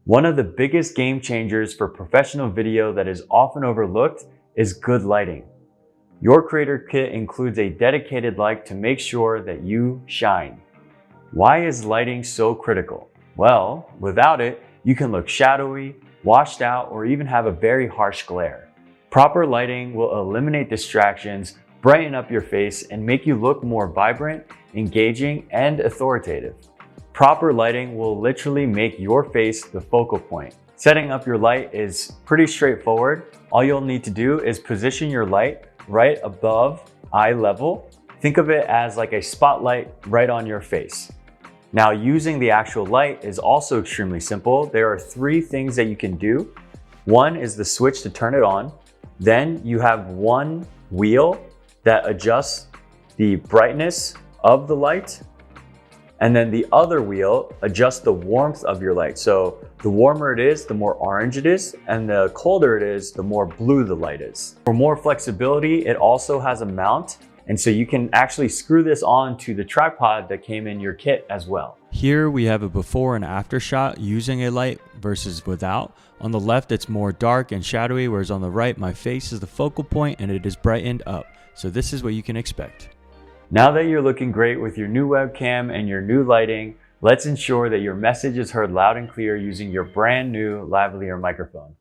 One of the biggest game changers for professional video that is often overlooked is good lighting. Your Creator Kit includes a dedicated light to make sure that you shine. Why is lighting so critical? Well, without it, you can look shadowy, washed out, or even have a very harsh glare. Proper lighting will eliminate distractions, brighten up your face, and make you look more vibrant, engaging, and authoritative. Proper lighting will literally make your face the focal point. Setting up your light is pretty straightforward. All you'll need to do is position your light right above eye level. Think of it as like a spotlight right on your face. Now, using the actual light is also extremely simple. There are 3 things that you can do. One is the switch to turn it on. Then you have one wheel that adjusts the brightness of the light. And then the other wheel adjusts the warmth of your light. So the warmer it is, the more orange it is, and the colder it is, the more blue the light is. For more flexibility, it also has a mount. And so you can actually screw this on to the tripod that came in your kit as well. Here we have a before and after shot using a light versus without. On the left, it's more dark and shadowy, whereas on the right, my face is the focal point and it is brightened up. So this is what you can expect. Now that you're looking great with your new webcam and your new lighting, let's ensure that your message is heard loud and clear using your brand new lavalier microphone.